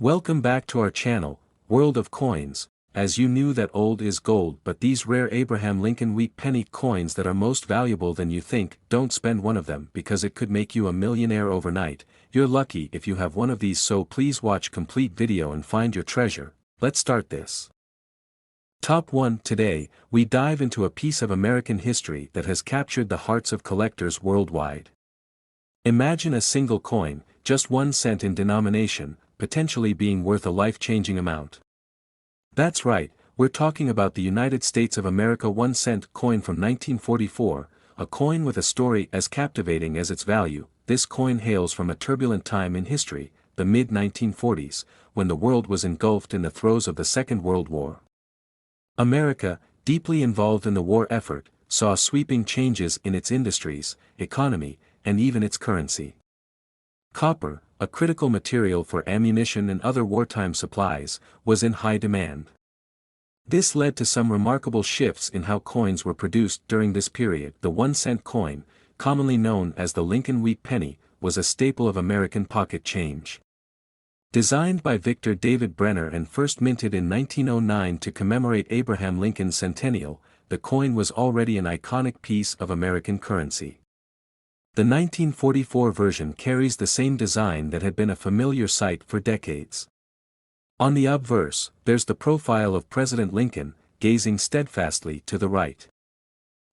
Welcome back to our channel, World of Coins. As you knew that old is gold, but these rare Abraham Lincoln wheat penny coins that are most valuable than you think, don't spend one of them because it could make you a millionaire overnight. You're lucky if you have one of these, so please watch complete video and find your treasure. Let's start this. Top 1. Today, we dive into a piece of American history that has captured the hearts of collectors worldwide. Imagine a single coin, just 1 cent in denomination, potentially being worth a life-changing amount. That's right, we're talking about the United States of America 1 cent coin from 1944, a coin with a story as captivating as its value. This coin hails from a turbulent time in history, the mid-1940s, when the world was engulfed in the throes of the Second World War. America, deeply involved in the war effort, saw sweeping changes in its industries, economy, and even its currency. Copper, a critical material for ammunition and other wartime supplies, was in high demand. This led to some remarkable shifts in how coins were produced during this period. The 1 cent coin, commonly known as the Lincoln wheat penny, was a staple of American pocket change. Designed by Victor David Brenner and first minted in 1909 to commemorate Abraham Lincoln's centennial, the coin was already an iconic piece of American currency. The 1944 version carries the same design that had been a familiar sight for decades. On the obverse, there's the profile of President Lincoln, gazing steadfastly to the right.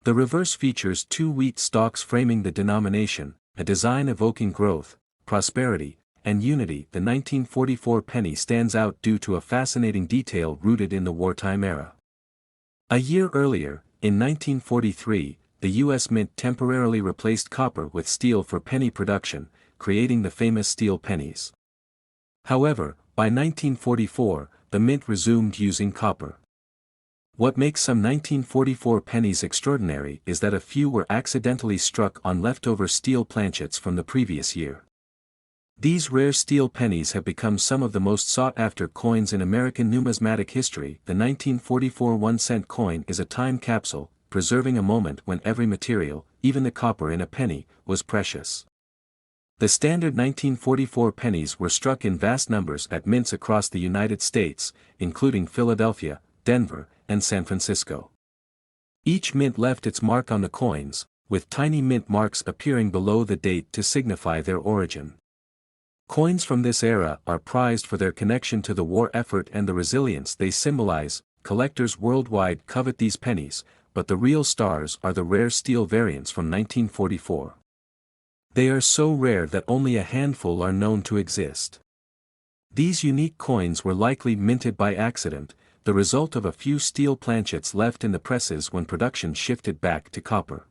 The reverse features 2 wheat stalks framing the denomination, a design evoking growth, prosperity, and unity. The 1944 penny stands out due to a fascinating detail rooted in the wartime era. A year earlier, in 1943, the U.S. Mint temporarily replaced copper with steel for penny production, creating the famous steel pennies. However, by 1944, the Mint resumed using copper. What makes some 1944 pennies extraordinary is that a few were accidentally struck on leftover steel planchets from the previous year. These rare steel pennies have become some of the most sought-after coins in American numismatic history. The 1944 1 cent coin is a time capsule, preserving a moment when every material, even the copper in a penny, was precious. The standard 1944 pennies were struck in vast numbers at mints across the United States, including Philadelphia, Denver, and San Francisco. Each mint left its mark on the coins, with tiny mint marks appearing below the date to signify their origin. Coins from this era are prized for their connection to the war effort and the resilience they symbolize. Collectors worldwide covet these pennies, but the real stars are the rare steel variants from 1944. They are so rare that only a handful are known to exist. These unique coins were likely minted by accident, the result of a few steel planchets left in the presses when production shifted back to copper.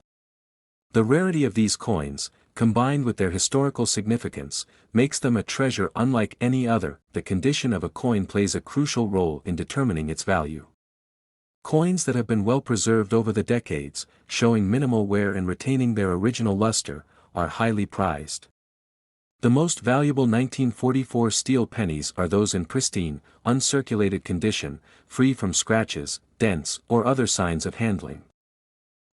The rarity of these coins, combined with their historical significance, makes them a treasure unlike any other. The condition of a coin plays a crucial role in determining its value. Coins that have been well preserved over the decades, showing minimal wear and retaining their original luster, are highly prized. The most valuable 1944 steel pennies are those in pristine, uncirculated condition, free from scratches, dents, or other signs of handling.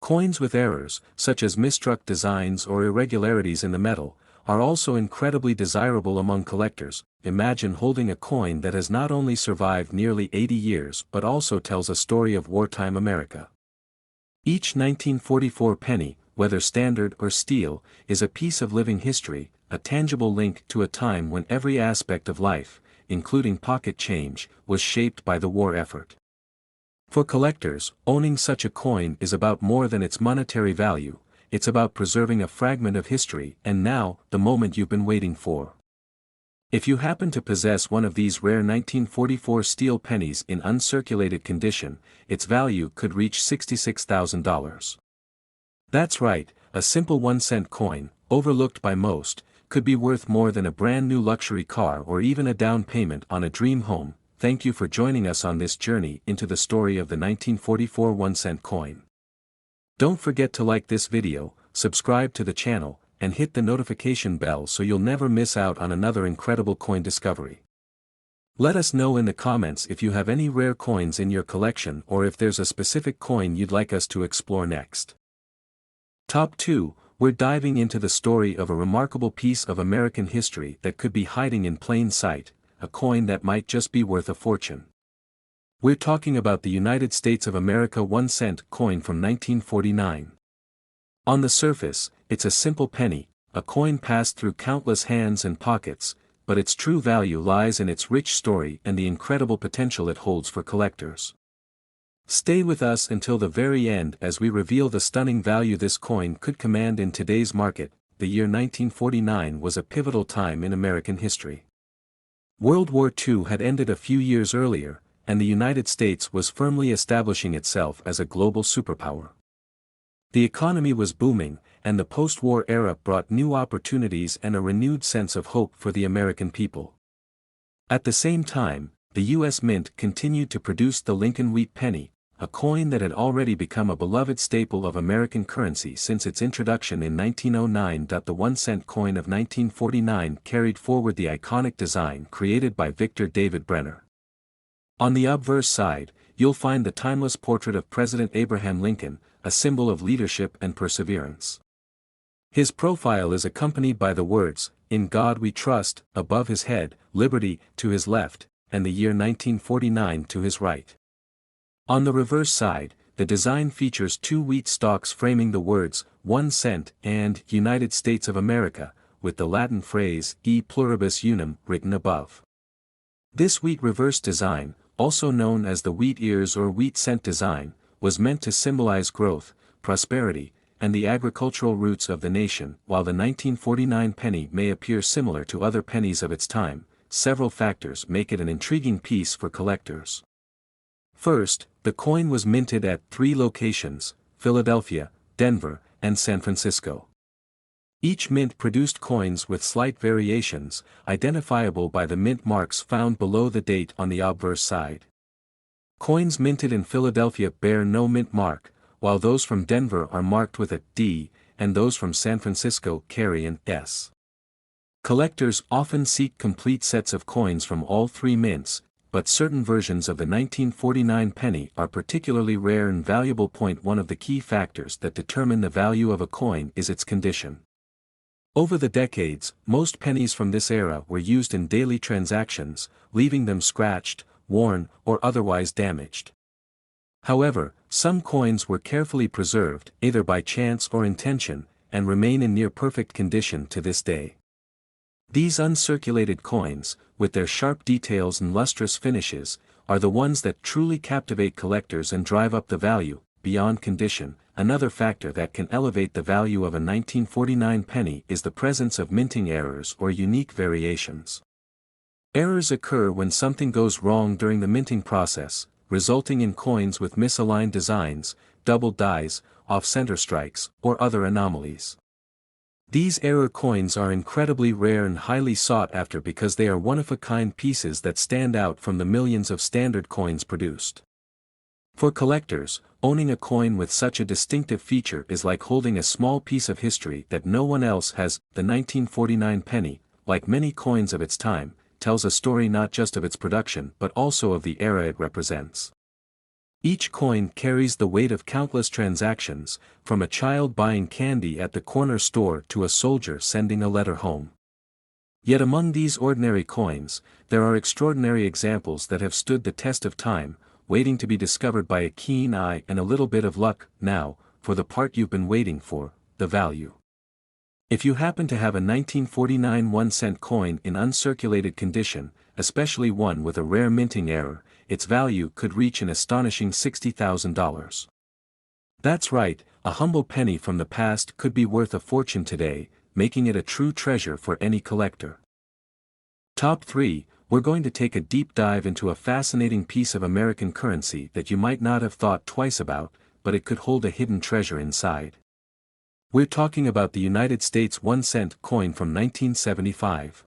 Coins with errors, such as misstruck designs or irregularities in the metal, are also incredibly desirable among collectors. Imagine holding a coin that has not only survived nearly 80 years but also tells a story of wartime America. Each 1944 penny, whether standard or steel, is a piece of living history, a tangible link to a time when every aspect of life, including pocket change, was shaped by the war effort. For collectors, owning such a coin is about more than its monetary value. It's about preserving a fragment of history, and now, the moment you've been waiting for. If you happen to possess one of these rare 1944 steel pennies in uncirculated condition, its value could reach $66,000. That's right, a simple 1 cent coin, overlooked by most, could be worth more than a brand new luxury car or even a down payment on a dream home. Thank you for joining us on this journey into the story of the 1944 1 cent coin. Don't forget to like this video, subscribe to the channel, and hit the notification bell so you'll never miss out on another incredible coin discovery. Let us know in the comments if you have any rare coins in your collection or if there's a specific coin you'd like us to explore next. Top 2, we're diving into the story of a remarkable piece of American history that could be hiding in plain sight, a coin that might just be worth a fortune. We're talking about the United States of America 1-cent coin from 1949. On the surface, it's a simple penny, a coin passed through countless hands and pockets, but its true value lies in its rich story and the incredible potential it holds for collectors. Stay with us until the very end as we reveal the stunning value this coin could command in today's market. The year 1949 was a pivotal time in American history. World War II had ended a few years earlier, and the United States was firmly establishing itself as a global superpower. The economy was booming, and the post-war era brought new opportunities and a renewed sense of hope for the American people. At the same time, the U.S. Mint continued to produce the Lincoln Wheat Penny, a coin that had already become a beloved staple of American currency since its introduction in 1909. The 1-cent coin of 1949 carried forward the iconic design created by Victor David Brenner. On the obverse side, you'll find the timeless portrait of President Abraham Lincoln, a symbol of leadership and perseverance. His profile is accompanied by the words, "In God We Trust," above his head, "Liberty," to his left, and the year 1949 to his right. On the reverse side, the design features two wheat stalks framing the words, 1 cent and United States of America, with the Latin phrase, E pluribus unum, written above. This wheat reverse design, also known as the wheat ears or wheat cent design, was meant to symbolize growth, prosperity, and the agricultural roots of the nation. While the 1949 penny may appear similar to other pennies of its time, several factors make it an intriguing piece for collectors. First, the coin was minted at 3 locations: Philadelphia, Denver, and San Francisco. Each mint produced coins with slight variations, identifiable by the mint marks found below the date on the obverse side. Coins minted in Philadelphia bear no mint mark, while those from Denver are marked with a D, and those from San Francisco carry an S. Collectors often seek complete sets of coins from all 3 mints, but certain versions of the 1949 penny are particularly rare and valuable. One of the key factors that determine the value of a coin is its condition. Over the decades, most pennies from this era were used in daily transactions, leaving them scratched, worn, or otherwise damaged. However, some coins were carefully preserved, either by chance or intention, and remain in near-perfect condition to this day. These uncirculated coins, with their sharp details and lustrous finishes, are the ones that truly captivate collectors and drive up the value. Beyond condition, another factor that can elevate the value of a 1949 penny is the presence of minting errors or unique variations. Errors occur when something goes wrong during the minting process, resulting in coins with misaligned designs, double dies, off-center strikes, or other anomalies. These error coins are incredibly rare and highly sought after because they are one-of-a-kind pieces that stand out from the millions of standard coins produced. For collectors, owning a coin with such a distinctive feature is like holding a small piece of history that no one else has. The 1949 penny, like many coins of its time, tells a story not just of its production but also of the era it represents. Each coin carries the weight of countless transactions, from a child buying candy at the corner store to a soldier sending a letter home. Yet among these ordinary coins, there are extraordinary examples that have stood the test of time, waiting to be discovered by a keen eye and a little bit of luck. Now, for the part you've been waiting for, the value. If you happen to have a 1949 1-cent coin in uncirculated condition, especially one with a rare minting error, its value could reach an astonishing $60,000. That's right, a humble penny from the past could be worth a fortune today, making it a true treasure for any collector. Top 3, we're going to take a deep dive into a fascinating piece of American currency that you might not have thought twice about, but it could hold a hidden treasure inside. We're talking about the United States 1-cent coin from 1975.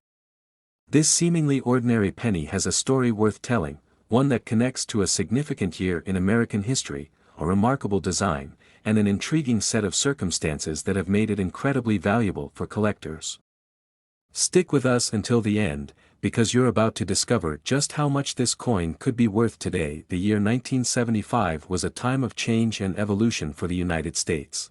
This seemingly ordinary penny has a story worth telling, one that connects to a significant year in American history, a remarkable design, and an intriguing set of circumstances that have made it incredibly valuable for collectors. Stick with us until the end, because you're about to discover just how much this coin could be worth today. The year 1975 was a time of change and evolution for the United States.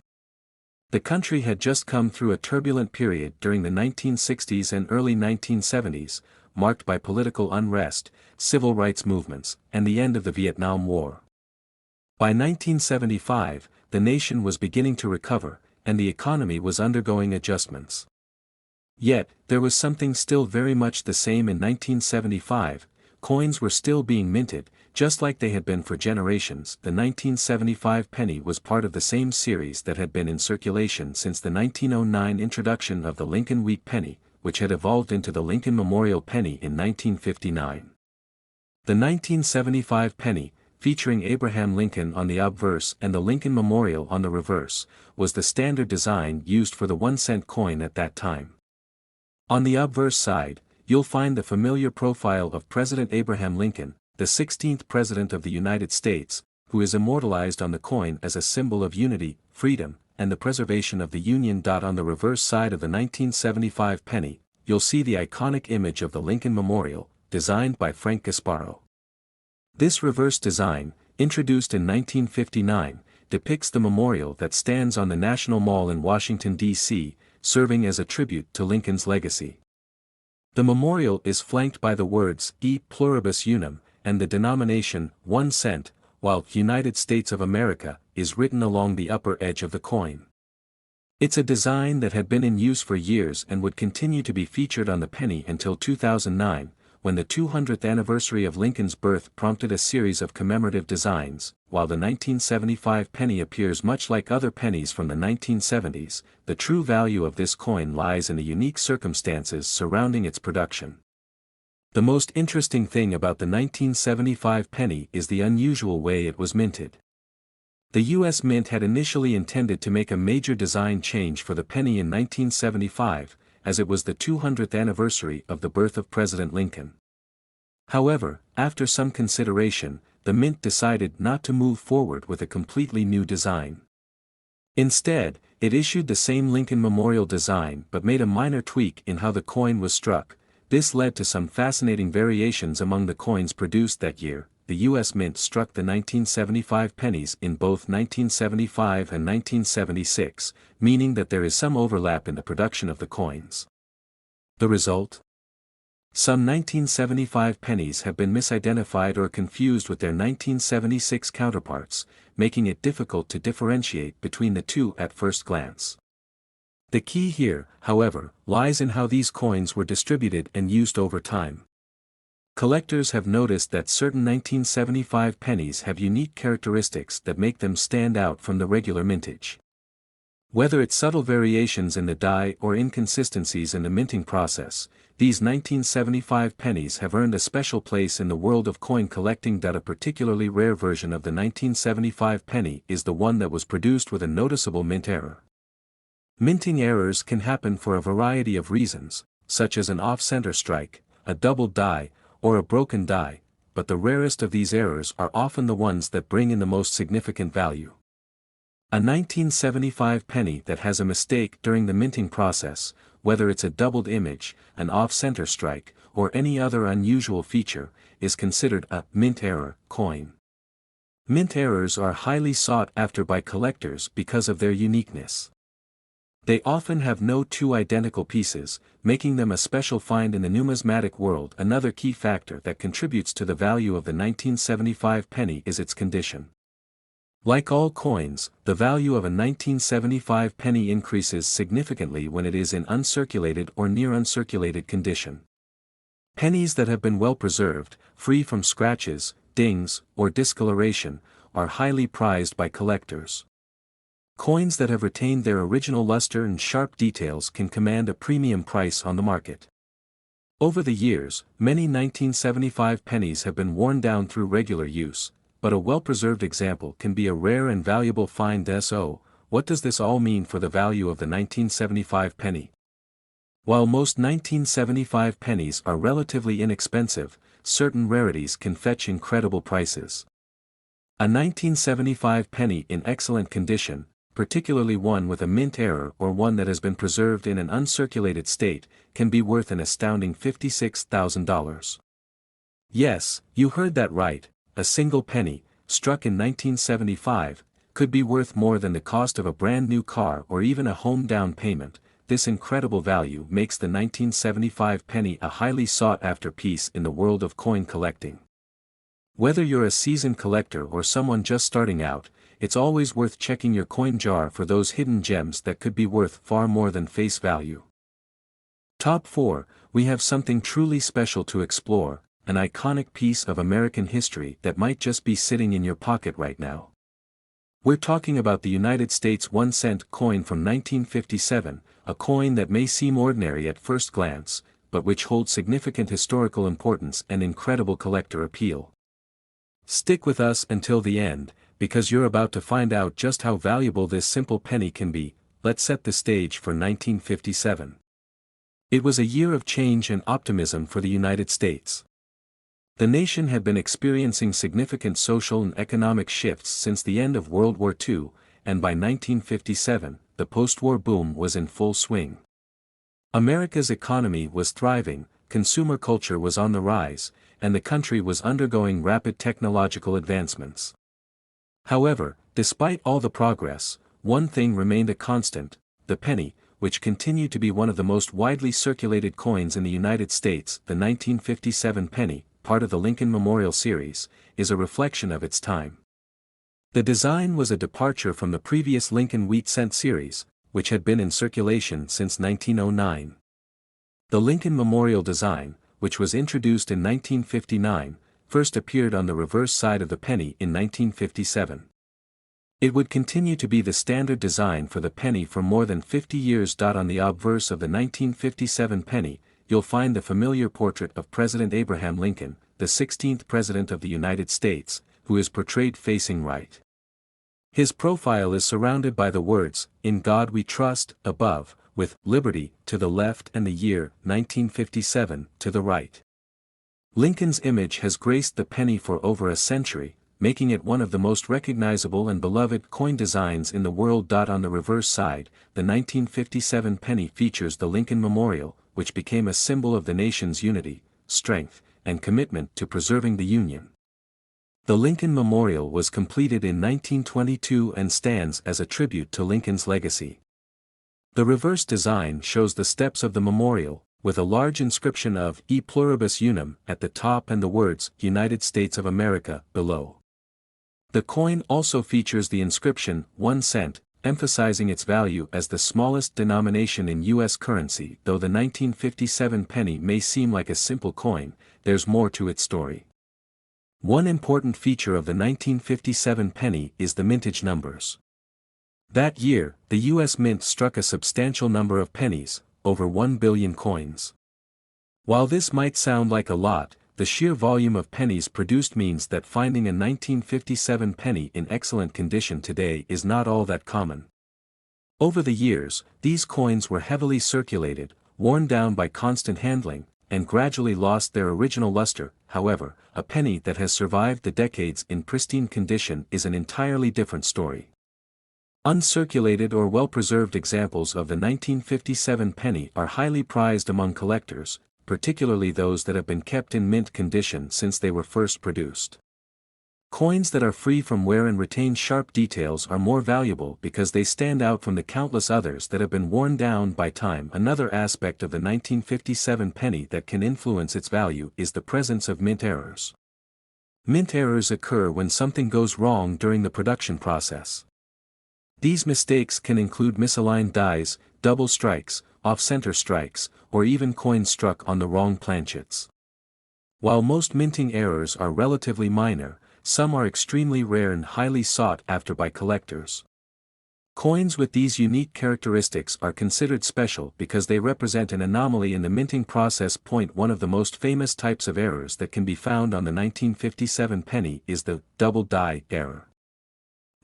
The country had just come through a turbulent period during the 1960s and early 1970s, marked by political unrest, civil rights movements, and the end of the Vietnam War. By 1975, the nation was beginning to recover, and the economy was undergoing adjustments. Yet, there was something still very much the same in 1975. Coins were still being minted, just like they had been for generations. The 1975 penny was part of the same series that had been in circulation since the 1909 introduction of the Lincoln Week penny, which had evolved into the Lincoln Memorial penny in 1959. The 1975 penny, featuring Abraham Lincoln on the obverse and the Lincoln Memorial on the reverse, was the standard design used for the 1-cent coin at that time. On the obverse side, you'll find the familiar profile of President Abraham Lincoln, the 16th President of the United States, who is immortalized on the coin as a symbol of unity, freedom, and the preservation of the Union. On the reverse side of the 1975 penny, you'll see the iconic image of the Lincoln Memorial, designed by Frank Gasparo. This reverse design, introduced in 1959, depicts the memorial that stands on the National Mall in Washington, D.C., serving as a tribute to Lincoln's legacy. The memorial is flanked by the words E pluribus unum, and the denomination 1 cent, while United States of America is written along the upper edge of the coin. It's a design that had been in use for years and would continue to be featured on the penny until 2009, when the 200th anniversary of Lincoln's birth prompted a series of commemorative designs. While the 1975 penny appears much like other pennies from the 1970s, the true value of this coin lies in the unique circumstances surrounding its production. The most interesting thing about the 1975 penny is the unusual way it was minted. The U.S. Mint had initially intended to make a major design change for the penny in 1975, as it was the 200th anniversary of the birth of President Lincoln. However, after some consideration, the Mint decided not to move forward with a completely new design. Instead, it issued the same Lincoln Memorial design but made a minor tweak in how the coin was struck. This led to some fascinating variations among the coins produced that year. The U.S. Mint struck the 1975 pennies in both 1975 and 1976, meaning that there is some overlap in the production of the coins. The result? Some 1975 pennies have been misidentified or confused with their 1976 counterparts, making it difficult to differentiate between the two at first glance. The key here, however, lies in how these coins were distributed and used over time. Collectors have noticed that certain 1975 pennies have unique characteristics that make them stand out from the regular mintage. Whether it's subtle variations in the die or inconsistencies in the minting process, these 1975 pennies have earned a special place in the world of coin collecting. A particularly rare version of the 1975 penny is the one that was produced with a noticeable mint error. Minting errors can happen for a variety of reasons, such as an off-center strike, a doubled die, or a broken die, but the rarest of these errors are often the ones that bring in the most significant value. A 1975 penny that has a mistake during the minting process, whether it's a doubled image, an off-center strike, or any other unusual feature, is considered a mint error coin. Mint errors are highly sought after by collectors because of their uniqueness. They often have no two identical pieces, making them a special find in the numismatic world. Another key factor that contributes to the value of the 1975 penny is its condition. Like all coins, the value of a 1975 penny increases significantly when it is in uncirculated or near uncirculated condition. Pennies that have been well preserved, free from scratches, dings, or discoloration, are highly prized by collectors. Coins that have retained their original luster and sharp details can command a premium price on the market. Over the years, many 1975 pennies have been worn down through regular use, but a well-preserved example can be a rare and valuable find. So, what does this all mean for the value of the 1975 penny? While most 1975 pennies are relatively inexpensive, certain rarities can fetch incredible prices. A 1975 penny in excellent condition, particularly one with a mint error or one that has been preserved in an uncirculated state, can be worth an astounding $56,000. Yes, you heard that right, a single penny, struck in 1975, could be worth more than the cost of a brand new car or even a home down payment. this incredible value makes the 1975 penny a highly sought-after piece in the world of coin collecting. Whether you're a seasoned collector or someone just starting out, it's always worth checking your coin jar for those hidden gems that could be worth far more than face value. Top 4, we have something truly special to explore, an iconic piece of American history that might just be sitting in your pocket right now. We're talking about the United States 1-cent coin from 1957, a coin that may seem ordinary at first glance, but which holds significant historical importance and incredible collector appeal. Stick with us until the end, because you're about to find out just how valuable this simple penny can be. Let's set the stage for 1957. It was a year of change and optimism for the United States. The nation had been experiencing significant social and economic shifts since the end of World War II, and by 1957, the post-war boom was in full swing. America's economy was thriving, consumer culture was on the rise, and the country was undergoing rapid technological advancements. However, despite all the progress, one thing remained a constant: the penny, which continued to be one of the most widely circulated coins in the United States. The 1957 penny, part of the Lincoln Memorial series, is a reflection of its time. The design was a departure from the previous Lincoln wheat cent series, which had been in circulation since 1909. The Lincoln Memorial design, which was introduced in 1959, first appeared on the reverse side of the penny in 1957. It would continue to be the standard design for the penny for more than 50 years. On the obverse of the 1957 penny, you'll find the familiar portrait of President Abraham Lincoln, the 16th President of the United States, who is portrayed facing right. His profile is surrounded by the words, "In God We Trust," above, with "Liberty" to the left and the year 1957 to the right. Lincoln's image has graced the penny for over a century, making it one of the most recognizable and beloved coin designs in the world. On the reverse side, the 1957 penny features the Lincoln Memorial, which became a symbol of the nation's unity, strength, and commitment to preserving the Union. The Lincoln Memorial was completed in 1922 and stands as a tribute to Lincoln's legacy. The reverse design shows the steps of the memorial, with a large inscription of "E Pluribus Unum" at the top and the words "United States of America" below. The coin also features the inscription 1 cent, emphasizing its value as the smallest denomination in U.S. currency. Though the 1957 penny may seem like a simple coin, there's more to its story. One important feature of the 1957 penny is the mintage numbers. That year, the U.S. Mint struck a substantial number of pennies, over 1 billion coins. While this might sound like a lot, the sheer volume of pennies produced means that finding a 1957 penny in excellent condition today is not all that common. Over the years, these coins were heavily circulated, worn down by constant handling, and gradually lost their original luster. However, a penny that has survived the decades in pristine condition is an entirely different story. Uncirculated or well-preserved examples of the 1957 penny are highly prized among collectors, particularly those that have been kept in mint condition since they were first produced. Coins that are free from wear and retain sharp details are more valuable because they stand out from the countless others that have been worn down by time. Another aspect of the 1957 penny that can influence its value is the presence of mint errors. Mint errors occur when something goes wrong during the production process. These mistakes can include misaligned dies, double strikes, off-center strikes, or even coins struck on the wrong planchets. While most minting errors are relatively minor, some are extremely rare and highly sought after by collectors. Coins with these unique characteristics are considered special because they represent an anomaly in the minting process. One of the most famous types of errors that can be found on the 1957 penny is the double die error.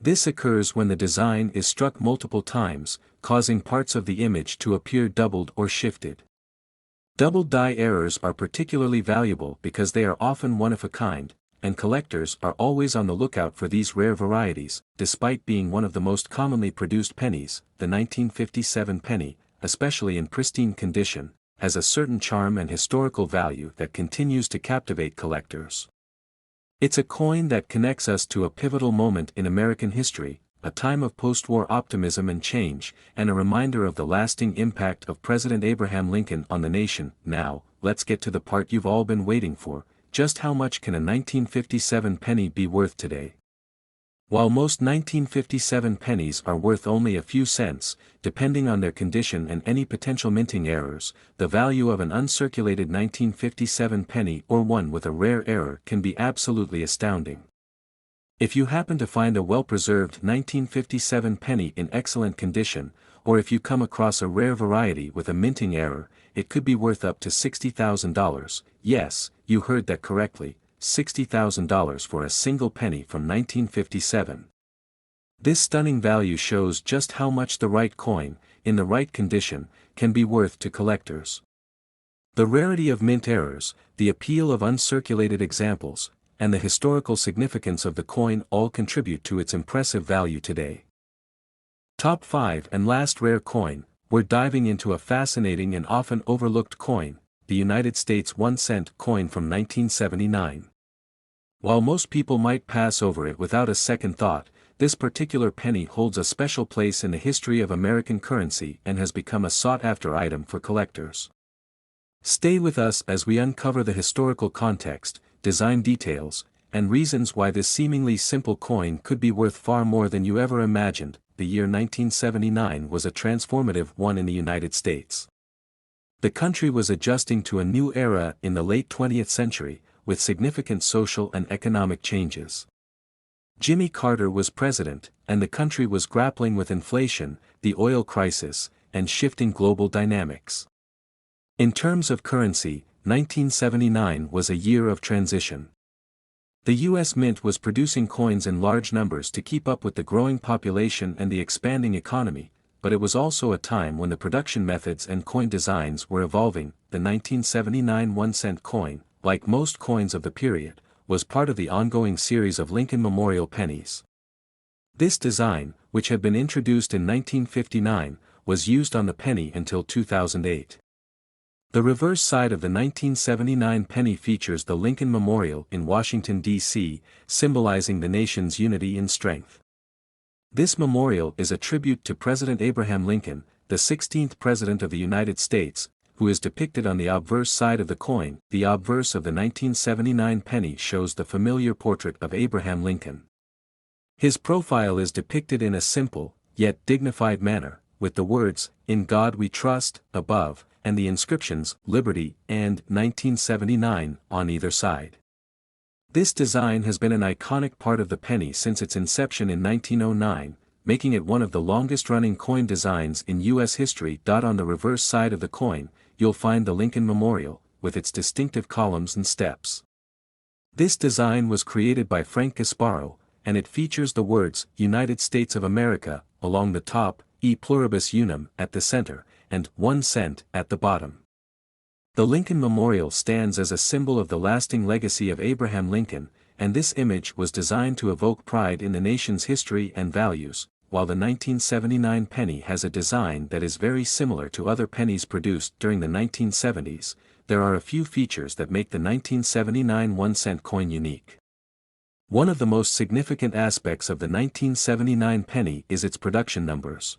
This occurs when the design is struck multiple times, causing parts of the image to appear doubled or shifted. Double die errors are particularly valuable because they are often one of a kind, and collectors are always on the lookout for these rare varieties. Despite being one of the most commonly produced pennies, the 1957 penny, especially in pristine condition, has a certain charm and historical value that continues to captivate collectors. It's a coin that connects us to a pivotal moment in American history, a time of post-war optimism and change, and a reminder of the lasting impact of President Abraham Lincoln on the nation. Now, let's get to the part you've all been waiting for. Just how much can a 1957 penny be worth today? While most 1957 pennies are worth only a few cents, depending on their condition and any potential minting errors, the value of an uncirculated 1957 penny or one with a rare error can be absolutely astounding. If you happen to find a well-preserved 1957 penny in excellent condition, or if you come across a rare variety with a minting error, it could be worth up to $60,000. Yes, you heard that correctly, $60,000 for a single penny from 1957. This stunning value shows just how much the right coin, in the right condition, can be worth to collectors. The rarity of mint errors, the appeal of uncirculated examples, and the historical significance of the coin all contribute to its impressive value today. Top 5 and last rare coin. We're diving into a fascinating and often overlooked coin, the United States 1-cent coin from 1979. While most people might pass over it without a second thought, this particular penny holds a special place in the history of American currency and has become a sought-after item for collectors. Stay with us as we uncover the historical context, design details, and reasons why this seemingly simple coin could be worth far more than you ever imagined. The year 1979 was a transformative one in the United States. The country was adjusting to a new era in the late 20th century, with significant social and economic changes. Jimmy Carter was president, and the country was grappling with inflation, the oil crisis, and shifting global dynamics. In terms of currency, 1979 was a year of transition. The U.S. Mint was producing coins in large numbers to keep up with the growing population and the expanding economy, but it was also a time when the production methods and coin designs were evolving. The 1979 1-cent coin, like most coins of the period, was part of the ongoing series of Lincoln Memorial pennies. This design, which had been introduced in 1959, was used on the penny until 2008. The reverse side of the 1979 penny features the Lincoln Memorial in Washington, D.C., symbolizing the nation's unity and strength. This memorial is a tribute to President Abraham Lincoln, the 16th President of the United States, who is depicted on the obverse side of the coin. The obverse of the 1979 penny shows the familiar portrait of Abraham Lincoln. His profile is depicted in a simple, yet dignified manner, with the words, "In God We Trust," above, and the inscriptions, "Liberty," and "1979," on either side. This design has been an iconic part of the penny since its inception in 1909, making it one of the longest-running coin designs in U.S. history. On the reverse side of the coin, you'll find the Lincoln Memorial, with its distinctive columns and steps. This design was created by Frank Gasparo, and it features the words, "United States of America," along the top, "E pluribus unum" at the center, and 1 cent at the bottom. The Lincoln Memorial stands as a symbol of the lasting legacy of Abraham Lincoln, and this image was designed to evoke pride in the nation's history and values. While the 1979 penny has a design that is very similar to other pennies produced during the 1970s, there are a few features that make the 1979 1-cent coin unique. One of the most significant aspects of the 1979 penny is its production numbers.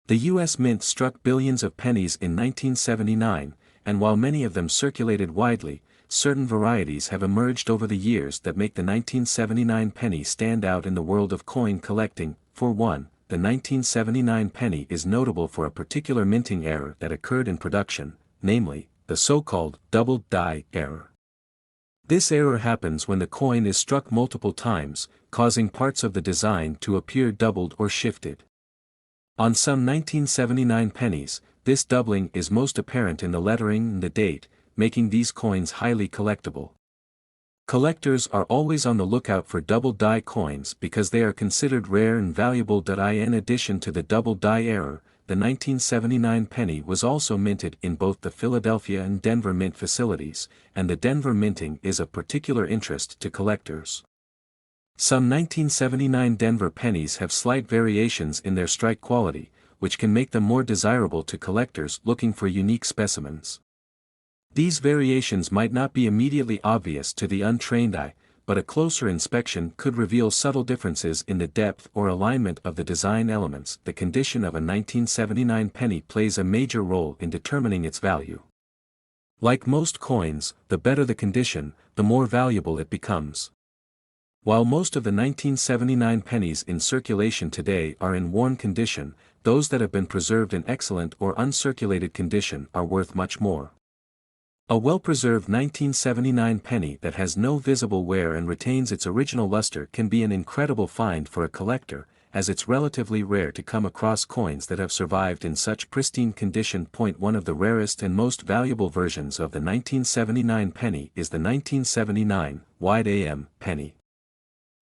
The U.S. Mint struck billions of pennies in 1979, and while many of them circulated widely, certain varieties have emerged over the years that make the 1979 penny stand out in the world of coin collecting. For one, the 1979 penny is notable for a particular minting error that occurred in production, namely, the so-called double die error. This error happens when the coin is struck multiple times, causing parts of the design to appear doubled or shifted. On some 1979 pennies, this doubling is most apparent in the lettering and the date, making these coins highly collectible. Collectors are always on the lookout for double die coins because they are considered rare and valuable. In addition to the double die error, the 1979 penny was also minted in both the Philadelphia and Denver mint facilities, and the Denver minting is of particular interest to collectors. Some 1979 Denver pennies have slight variations in their strike quality, which can make them more desirable to collectors looking for unique specimens. These variations might not be immediately obvious to the untrained eye, but a closer inspection could reveal subtle differences in the depth or alignment of the design elements. The condition of a 1979 penny plays a major role in determining its value. Like most coins, the better the condition, the more valuable it becomes. While most of the 1979 pennies in circulation today are in worn condition, those that have been preserved in excellent or uncirculated condition are worth much more. A well-preserved 1979 penny that has no visible wear and retains its original luster can be an incredible find for a collector, as it's relatively rare to come across coins that have survived in such pristine condition. One of the rarest and most valuable versions of the 1979 penny is the 1979 wide AM penny.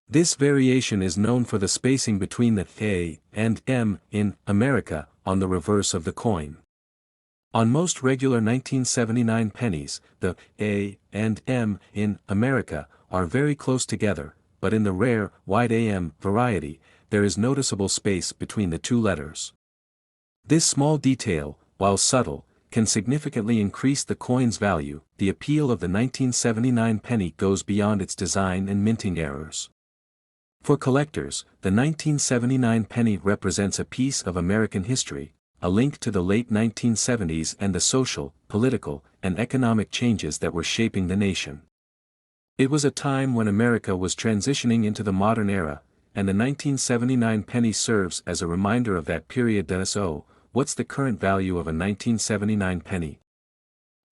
This variation is known for the spacing between the A and M in America on the reverse of the coin. On most regular 1979 pennies, the A and M in America are very close together, but in the rare, wide AM variety, there is noticeable space between the two letters. This small detail, while subtle, can significantly increase the coin's value. The appeal of the 1979 penny goes beyond its design and minting errors. For collectors, the 1979 penny represents a piece of American history, a link to the late 1970s and the social, political, and economic changes that were shaping the nation. It was a time when America was transitioning into the modern era, and the 1979 penny serves as a reminder of that period. So, what's the current value of a 1979 penny?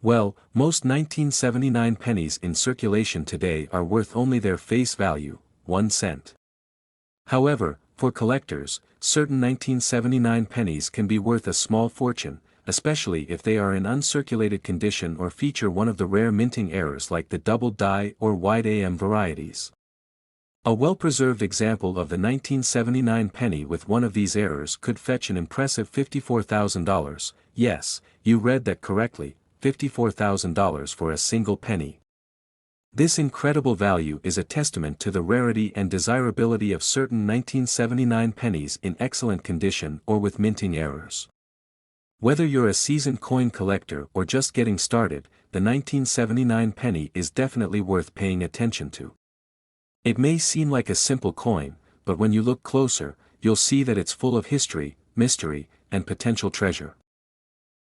Well, most 1979 pennies in circulation today are worth only their face value, 1 cent. However, for collectors, certain 1979 pennies can be worth a small fortune, especially if they are in uncirculated condition or feature one of the rare minting errors like the double die or wide AM varieties. A well-preserved example of the 1979 penny with one of these errors could fetch an impressive $54,000. Yes, you read that correctly, $54,000 for a single penny. This incredible value is a testament to the rarity and desirability of certain 1979 pennies in excellent condition or with minting errors. Whether you're a seasoned coin collector or just getting started, the 1979 penny is definitely worth paying attention to. It may seem like a simple coin, but when you look closer, you'll see that it's full of history, mystery, and potential treasure.